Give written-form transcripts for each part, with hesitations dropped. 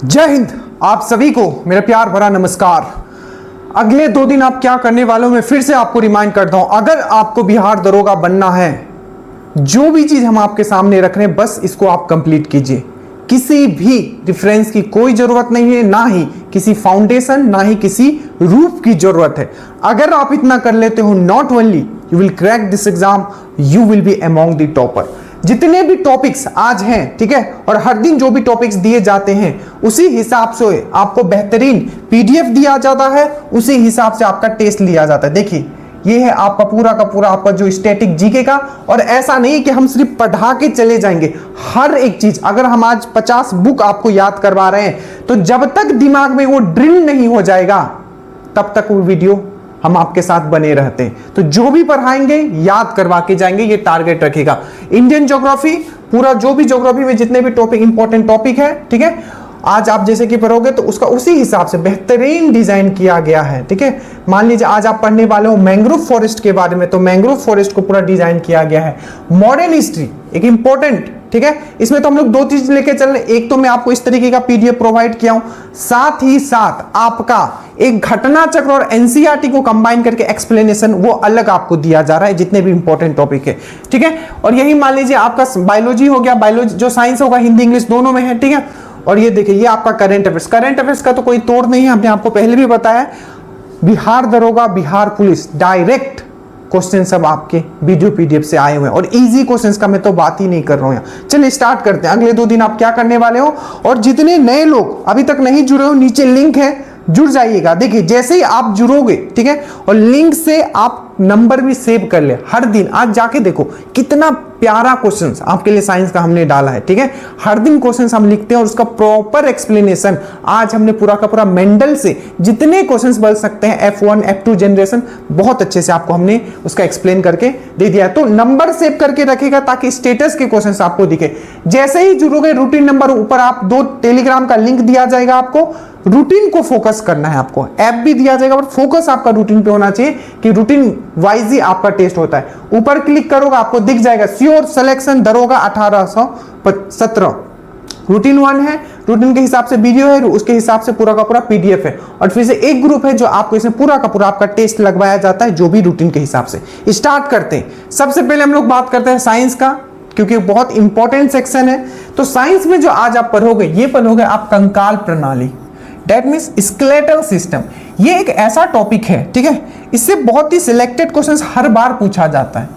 जय हिंद। आप सभी को मेरा प्यार भरा नमस्कार। अगले 2 दिन आप क्या करने वाले हो मैं फिर से आपको रिमाइंड करता हूं। अगर आपको बिहार दरोगा बनना है, जो भी चीज हम आपके सामने रख रहे हैं बस इसको आप कंप्लीट कीजिए। किसी भी रेफरेंस की कोई जरूरत नहीं है, ना ही किसी फाउंडेशन, ना ही किसी रूप की जरूरत है। अगर आप इतना कर लेते हो, not only you will crack this exam, you will be among the topper. जितने भी टॉपिक्स आज हैं, ठीक है, और हर दिन जो भी टॉपिक्स दिए जाते हैं उसी हिसाब से आपको बेहतरीन पीडीएफ दिया जाता है, उसी हिसाब से आपका टेस्ट लिया जाता है। देखिए ये है आपका पूरा का पूरा आपका जो स्टैटिक जीके का। और ऐसा नहीं कि हम सिर्फ पढ़ा के चले जाएंगे, हर एक चीज। अगर हम आज 50 बुक आपको याद करवा रहे हैं तो जब तक दिमाग में वो ड्रिल नहीं हो जाएगा तब तक वो वीडियो हम आपके साथ बने रहते हैं। तो जो भी पढ़ाएंगे याद करवा के जाएंगे, ये टारगेट रखेगा। इंडियन ज्योग्राफी पूरा जो भी ज्योग्राफी में जितने भी टॉपिक इंपॉर्टेंट टॉपिक है, ठीक है, आज आप जैसे कि पढ़ोगे तो उसका उसी हिसाब से बेहतरीन डिजाइन किया गया है। ठीक है, मान लीजिए आज आप पढ़ने वाले हो मैंग्रोव फॉरेस्ट के बारे में, तो मैंग्रोव फॉरेस्ट को पूरा डिजाइन किया गया है। मॉडर्न हिस्ट्री एक इंपॉर्टेंट, ठीक है, इसमें तो हम लोग 2 चीज लेके चल रहे हैं। एक तो मैं आपको इस तरीके का पीडीएफ प्रोवाइड किया हूं, साथ ही साथ आपका एक घटना चक्र और एनसीईआरटी को कंबाइन करके एक्सप्लेनेशन वो अलग आपको दिया जा रहा है, जितने भी इंपॉर्टेंट टॉपिक है। ठीक है, और यही मान लीजिए आपका बायोलॉजी हो गया, बायोलॉजी जो साइंस होगा हिंदी इंग्लिश दोनों में है। ठीक है, और ये देखिए ये आपका करंट अफेयर्स। करंट अफेयर्स का तो कोई तोड़ नहीं है, हमने आपको पहले भी बताया। बिहार दरोगा, बिहार पुलिस, डायरेक्ट क्वेश्चन सब आपके वीडियो पीडीएफ से आए हुए हैं, और इजी क्वेश्चंस का मैं तो बात ही नहीं कर रहा हूं यहाँ। चलिए स्टार्ट करते हैं। अगले 2 दिन आप क्या करने वाले हो, और जितने नए लोग अभी तक नहीं जुड़े हो नीचे लिंक है, जुड़ जाइएगा। देखिए जैसे ही आप जुड़ोगे, ठीक है, और लिंक से आप नंबर भी सेव कर ले हर दिन। आज जाके देखो कितना प्यारा क्वेश्चंस आपके लिए साइंस का हमने डाला है। ठीक है, हर दिन क्वेश्चंस हम लिखते हैं और उसका प्रॉपर एक्सप्लेनेशन आज हमने पूरा का पूरा मेंडल से जितने क्वेश्चंस बन सकते हैं F1 F2 जनरेशन बहुत अच्छे से आपको हमने उसका एक्सप्लेन करके दे दिया है। तो नंबर सेव करके रखेगा ताकि स्टेटस के क्वेश्चंस आपको दिखे। जैसे ही जुड़ोगे रूटीन नंबर ऊपर आप 2 टेलीग्राम का लिंक दिया जाएगा। आपको रूटीन को फोकस करना है, आपको ऐप भी दिया जाएगा, और फोकस आपका रूटीन पे होना चाहिए कि रूटीन वाइज ही आपका टेस्ट होता है। ऊपर क्लिक करोगे आपको दिख जाएगा श्योर सिलेक्शन दरोगा 1817 रूटीन 1 है। रूटीन के हिसाब से वीडियो है, उसके हिसाब से पूरा का पूरा पीडीएफ है, और फिर से एक ग्रुप है जो आपको इसमें पूरा का पूरा आपका टेस्ट लगवाया जाता है, जो भी रूटीन के हिसाब से। स्टार्ट करते हैं। सबसे पहले हम लोग बात करते हैं साइंस का, क्योंकि बहुत इंपॉर्टेंट सेक्शन है। तो साइंस में जो आज आप पढ़ोगे, ये पढ़ोगे आप कंकाल प्रणाली, That means skeletal system। ये एक ऐसा टॉपिक है, ठीक है, इससे बहुत ही सिलेक्टेड क्वेश्चंस हर बार पूछा जाता है,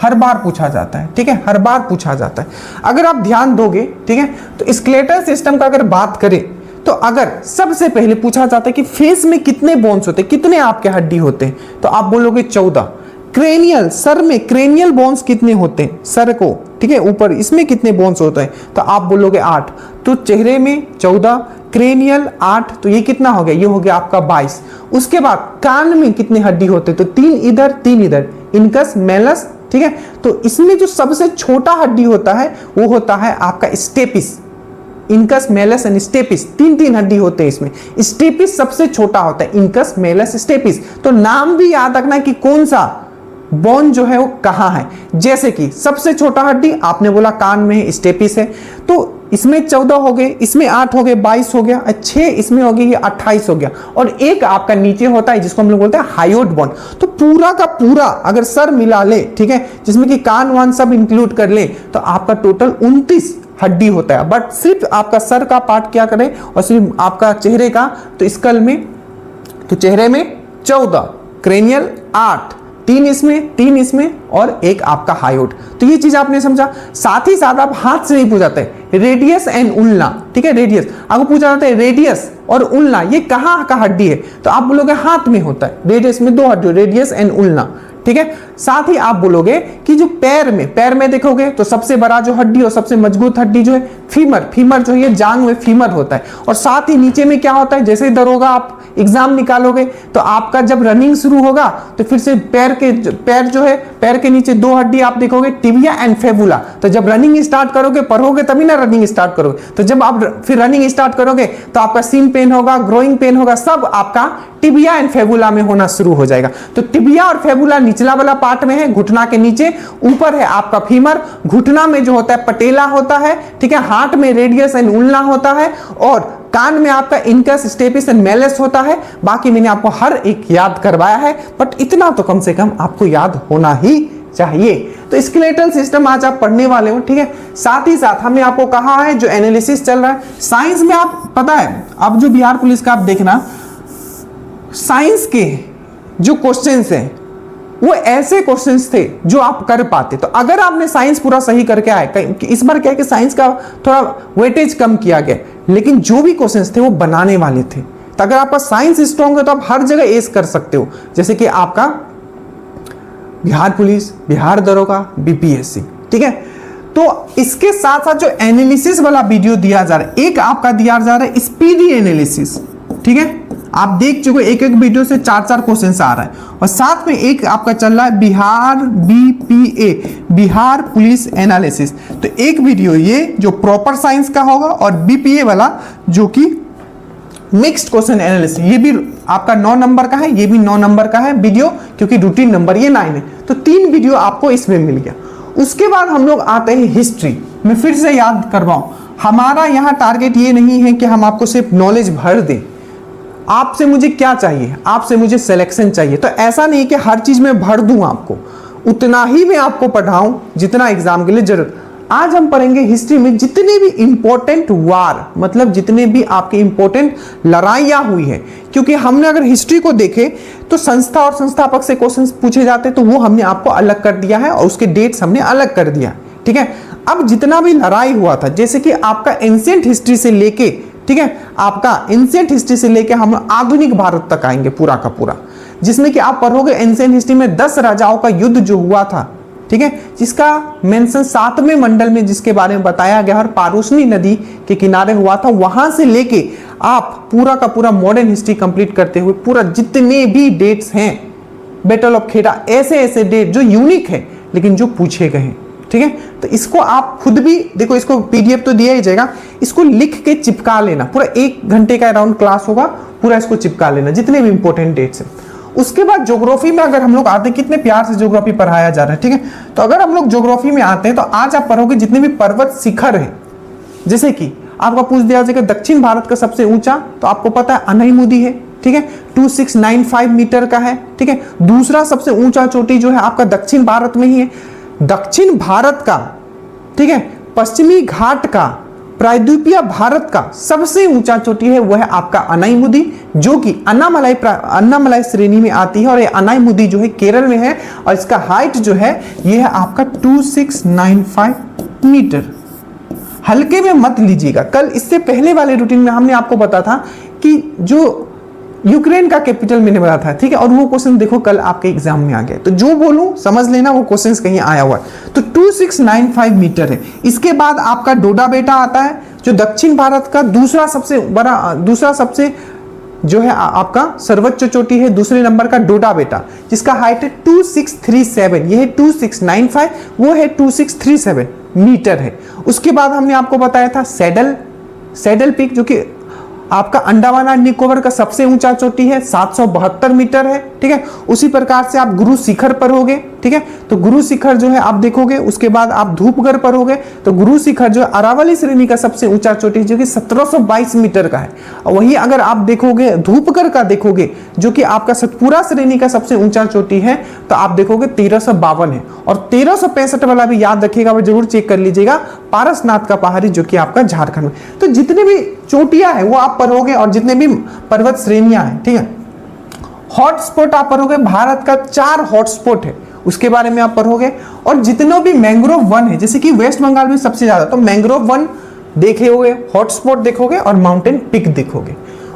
हर बार पूछा जाता है। ठीक है, हर बार पूछा जाता है। अगर आप ध्यान दोगे, ठीक है, तो स्केलेटल सिस्टम का अगर बात करें तो अगर सबसे पहले पूछा जाता है कि फेस में कितने बोन्स होते हैं, कितने आपके हड्डी होते हैं, तो आप बोलोगे 14। क्रेनियल, सर में क्रेनियल बोन्स कितने होते हैं, सर को, ठीक है, ऊपर इसमें कितने बोन्स होते हैं, तो आप बोलोगे 8। तो चेहरे में 14, क्रेनियल 8, तो ये कितना हो गया, ये हो गया आपका 22। उसके बाद कान में कितने हड्डी होते हैं, तो 3 इधर 3 इधर, इनकस मेलस। ठीक है, तो इसमें जो सबसे छोटा हड्डी होता है वो होता है आपका stapes. Incus malleus and stapes, 3 हड्डी होते हैं इसमें। स्टेपिस सबसे छोटा होता है, इनकस मेलस स्टेपिस। तो नाम भी याद रखना है कि कौन सा बोन जो है वो कहां है। जैसे कि सबसे छोटा हड्डी आपने बोला कान में है, स्टेपिस है, तो इसमें 14 हो गए, इसमें 8 हो गए, 22 हो गया, 6 इसमें हो गई, ये 28 हो गया। और एक आपका नीचे होता है जिसको हम लोग बोलते हैं हायोड बोन। तो पूरा का पूरा अगर सर मिला ले, ठीक है, जिसमें कि कान वान सब इंक्लूड कर ले, तो आपका टोटल 29 हड्डी होता है। बट सिर्फ आपका सर का पार्ट क्या करें, और सिर्फ आपका चेहरे का, तो स्कल में, तो चेहरे में 14, क्रेनियल 8, 3 इसमें और एक आपका हायोड। तो ये चीज आपने समझा। साथ ही साथ आप हाथ से नहीं पूछाते, रेडियस एंड उल्ना, ठीक है, रेडियस आपको पूछा जाता है, रेडियस और उल्ना ये कहाँ का हड्डी है, तो आप बोलोगे हाथ में होता है। रेडियस में 2 हड्डी, रेडियस एंड उल्ना। ठीक है, साथ ही आप बोलोगे कि जो पैर में देखोगे तो सबसे बड़ा जो हड्डी और सबसे मजबूत हड्डी जो है फीमर जो है जांग में फीमर होता है। और साथ ही नीचे में क्या होता है, जैसे ही दरोगा आप एग्जाम निकालोगे तो आपका जब रनिंग शुरू होगा तो फिर से पैर जो है, पैर के नीचे 2 हड्डी आप देखोगे, टिबिया एंड फेबुला। तो जब रनिंग स्टार्ट करोगे, पढ़ोगे तभी ना रनिंग स्टार्ट करोगे। तो जब आप फिर रनिंग स्टार्ट करोगे तो आपका सीन पेन होगा, ग्रोइंग पेन होगा, सब आपका टिबिया एंड फेबुला में होना शुरू हो जाएगा। तो टिबिया और फेबुला निचला वाला पार्ट में है, घुटना के नीचे, ऊपर है आपका फीमर, घुटना में जो होता है पटेला होता है, ठीक है, हाथ में रेडियस एंड उल्ना होता है, और कान में आपका इनकस, स्टेपिस एंड मेलस होता है। बाकी मैंने आपको हर एक याद करवाया है, बट इतना तो कम से कम आपको याद होना ही चाहिए। तो स्केलेटल सिस्टम आज आप पढ़ने वाले हो, ठीक है। साथ ही साथ हमने आपको कहा है जो एनालिसिस चल रहा है साइंस में, आप पता है अब जो बिहार पुलिस का आप देखना, साइंस के जो क्वेश्चंस हैं वो ऐसे क्वेश्चंस थे जो आप कर पाते। तो अगर आपने साइंस पूरा सही करके आए, इस बार क्या है कि साइंस का थोड़ा वेटेज कम किया गया, लेकिन जो भी क्वेश्चंस थे वो बनाने वाले थे। तो अगर आपका साइंस स्ट्रांग है तो आप हर जगह एस कर सकते हो, जैसे कि आपका बिहार पुलिस, बिहार दरोगा, बीपीएससी, ठीक है। तो इसके साथ साथ जो एनालिसिस वाला वीडियो दिया जा रहा है, एक आपका दिया जा रहा है स्पीडी एनालिसिस, ठीक है। आप देख चुके एक एक वीडियो से 4-4 क्वेश्चन आ रहा है, और साथ में एक आपका चल रहा है Bihar BPA, Bihar police analysis. तो एक वीडियो ये जो प्रॉपर साइंस का होगा, और बीपीए वाला जो कि मिक्स्ड क्वेश्चन एनालिसिस, ये भी आपका 9 नंबर का है, ये भी 9 नंबर का है वीडियो, क्योंकि रूटीन नंबर ये 9 है। तो 3 वीडियो आपको इसमें मिल गया। उसके बाद हम लोग आते हैं हिस्ट्री में। फिर से याद करवाऊं, हमारा यहाँ टारगेट ये नहीं है कि हम आपको सिर्फ नॉलेज भर दें। आपसे मुझे क्या चाहिए, आपसे मुझे सिलेक्शन चाहिए। तो ऐसा नहीं कि हर चीज में भर दूं आपको, उतना ही मैं आपको पढ़ाऊं जितना एग्जाम के लिए जरूरत। आज हम पढ़ेंगे हिस्ट्री में जितने भी इंपॉर्टेंट वार, मतलब जितने भी आपके इंपॉर्टेंट लड़ाइयां हुई है, क्योंकि हमने अगर हिस्ट्री को देखे तो संस्था और संस्थापक से क्वेश्चन पूछे जाते, तो वो हमने आपको अलग कर दिया है, और उसके डेट्स हमने अलग कर दिया, ठीक है। अब जितना भी लड़ाई हुआ था, जैसे कि आपका एंशिएंट हिस्ट्री से लेके, ठीक है, आपका एंशिएंट हिस्ट्री से लेके हम आधुनिक भारत तक आएंगे पूरा का पूरा, जिसमें कि आप पढ़ोगे एंशिएंट हिस्ट्री में 10 राजाओं का युद्ध जो हुआ था, ठीक है, जिसका मेंशन 7वें मंडल में जिसके बारे में बताया गया, और पारुसनी नदी के किनारे हुआ था। वहां से लेके आप पूरा का पूरा मॉडर्न हिस्ट्री कंप्लीट करते हुए पूरा जितने भी डेट्स हैं, बैटल ऑफ खेड़ा, ऐसे ऐसे डेट जो यूनिक है लेकिन जो पूछे गए हैं, ठीक है। तो इसको आप खुद भी देखो, इसको पीडीएफ तो दिया ही जाएगा, इसको लिख के चिपका लेना। पूरा 1 घंटे का अराउंड क्लास होगा, पूरा इसको चिपका लेना जितने भी इंपॉर्टेंट डेट्स हैं। उसके बाद ज्योग्राफी में अगर हम लोग आते हैं, कितने प्यार से ज्योग्राफी पढ़ाया जा रहा है, ठीक है। तो अगर हम लोग ज्योग्राफी में आते हैं तो आज आप पढ़ोगे जितने भी पर्वत शिखर है, जैसे कि आपका पूछ दिया जाएगा दक्षिण भारत का सबसे ऊंचा, तो आपको पता है अनाईमुदी है, ठीक है, 2695 मीटर का है, ठीक है। दूसरा सबसे ऊंचा चोटी जो है आपका दक्षिण भारत में ही है, दक्षिण भारत का, ठीक है, पश्चिमी घाट का, प्रायद्वीपीय भारत का सबसे ऊंचा चोटी है वो है आपका अनाईमुदी, जो कि अन्नामलाई श्रेणी में आती है, और ये अनाईमुदी जो है केरल में है, और इसका हाइट जो है ये है आपका 2695 मीटर। हल्के में मत लीजिएगा। कल इससे पहले वाले रूटीन में हमने आपको बताया था कि जो यूक्रेन का कैपिटल मैंने बताया था, ठीक है, और वो क्वेश्चन देखो कल आपके एग्जाम में आ गया। तो जो बोलूं समझ लेना, वो क्वेश्चन कहीं आया हुआ है। तो 2695 मीटर है। इसके बाद आपका डोडा बेटा आता है, जो दक्षिण भारत का दूसरा सबसे जो है आपका सर्वोच्च चोटी है, दूसरे नंबर का डोडा बेटा, जिसका हाइट है 2637। ये है 2695, वो है 2637 मीटर है। उसके बाद हमने आपको बताया था सैडल पीक, जो कि आपका अंडमान एंड निकोबार का सबसे ऊंचा चोटी है, 772 मीटर है, ठीक है। उसी प्रकार से आप गुरु शिखर पर होगे, ठीक है। तो गुरु शिखर जो है आप देखोगे, उसके बाद आप धूपगढ़ पर होगे, तो गुरु शिखर जो है अरावली श्रेणी का सबसे ऊंचा चोटी, जो कि 1722 मीटर का है। और वही अगर आप देखोगे धूपगढ़ का देखोगे, जो कि आपका सतपुरा श्रेणी का सबसे ऊंचा चोटी है, तो आप देखोगे 1352 है। और 1365 वाला भी याद रखिएगा, वो जरूर चेक कर लीजिएगा, पारसनाथ का पहाड़ी, जो कि आपका झारखंड में। तो जितने भी चोटियां हैं वो आप पढ़ोगे, और जितने भी पर्वत श्रेणियां हैं, ठीक है। हॉटस्पॉट आप पढ़ोगे, भारत का 4 हॉटस्पॉट है, उसके बारे में आप पढ़ोगे। और जितने भी मैंग्रोव वन है, जैसे कि वेस्ट बंगाल में सबसे ज्यादा, तो मैंग्रोव वन देखे होगे, हॉटस्पॉट देखोगे, और माउंटेन पिक देखोगे।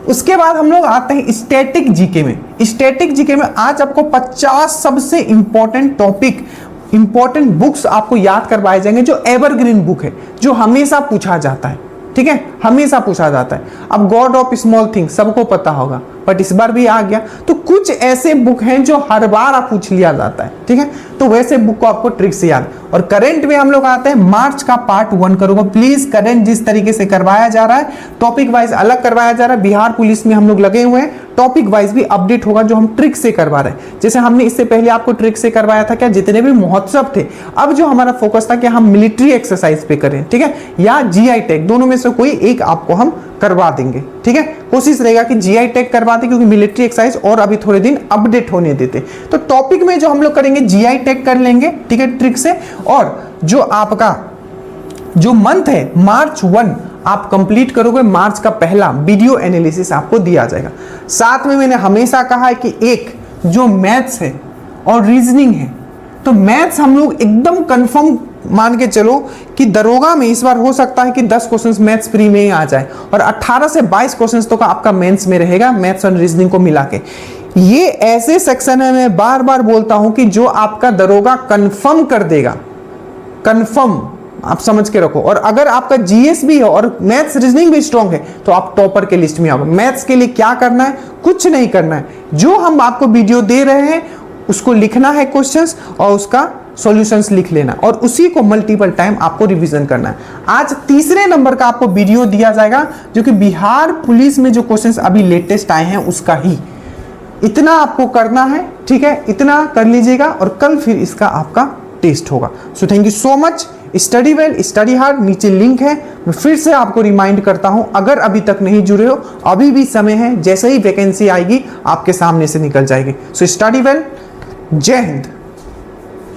उसके बाद हम लोग आते हैं स्टैटिक जीके में। स्टैटिक जीके में आज आपको 50 सबसे इंपॉर्टेंट टॉपिक, इंपॉर्टेंट बुक्स आपको याद करवाए जाएंगे, जो एवरग्रीन बुक है, जो हमेशा पूछा जाता है, ठीक है, हमेशा पूछा जाता है। अब गॉड ऑफ स्मॉल थिंग्स सबको पता होगा, बट इस बार भी आ गया। तो कुछ ऐसे बुक हैं जो हर बार आप पूछ लिया जाता है, ठीक है। तो वैसे बुक को आपको ट्रिक से याद। और करंट में हम लोग आते हैं, मार्च का पार्ट 1 करूंगा। प्लीज करंट जिस तरीके से करवाया जा रहा है, टॉपिक वाइज अलग करवाया जा रहा है। बिहार पुलिस में हम लोग लगे हुए हैं, टॉपिक वाइज भी अपडेट होगा जो हम ट्रिक से करवा रहे हैं। जैसे हमने इससे पहले आपको ट्रिक से करवाया था क्या, जितने भी महोत्सव थे। अब जो हमारा फोकस था कि हम मिलिट्री एक्सरसाइज पे करें, ठीक है, या जीआई टैग, दोनों में से कोई एक आपको हम करवा देंगे, ठीक है। कोशिश रहेगा कि जीआई टैग करवा दें, क्योंकि मिलिट्री एक्सरसाइज और अभी थोड़े दिन अपडेट होने देते। तो टॉपिक में जो हम लोग करेंगे जीआई टैग कर लेंगे, ठीक है, ट्रिक से। और जो आपका जो मंथ है मार्च 1 आप कंप्लीट करोगे, मार्च का पहला वीडियो एनालिसिस आपको दिया जाएगा। साथ में मैंने हमेशा कहा है कि एक जो मैथ्स है और रीजनिंग है, तो मैथ्स हम लोग एकदम कंफर्म मान के चलो कि दरोगा में इस बार हो सकता है कि 10 क्वेश्चंस मैथ्स प्री में ही आ जाए, और 18 से 22 क्वेश्चंस तो का आपका मेंस में रहेगा, मैथ्स और रीजनिंग को मिला के। ये ऐसे सेक्शन है, मैं बार बार बोलता हूं कि जो आपका दरोगा कंफर्म कर देगा, कंफर्म आप समझ के रखो। और अगर आपका जीएस भी है और मैथ्स रीजनिंग भी स्ट्रांग है तो आप टॉपर के लिस्ट में आओगे। मैथ्स के लिए क्या करना है, कुछ नहीं करना है, जो हम आपको वीडियो दे रहे हैं उसको लिखना है क्वेश्चंस और उसका सॉल्यूशंस लिख लेना, और उसी को मल्टीपल टाइम आपको रिवीजन करना है। आज तीसरे नंबर का आपको वीडियो दिया जाएगा जो कि बिहार पुलिस में जो क्वेश्चंस अभी लेटेस्ट आए हैं उसका ही। इतना आपको करना है, ठीक है, इतना कर लीजिएगा और कल फिर इसका आपका टेस्ट होगा। So thank you so much. Study well, study hard, नीचे लिंक है। मैं फिर से आपको रिमाइंड करता हूं, अगर अभी तक नहीं जुड़े हो अभी भी समय है, जैसे ही वैकेंसी आएगी आपके सामने से निकल जाएगी। सो स्टडी वेल, जय हिंद।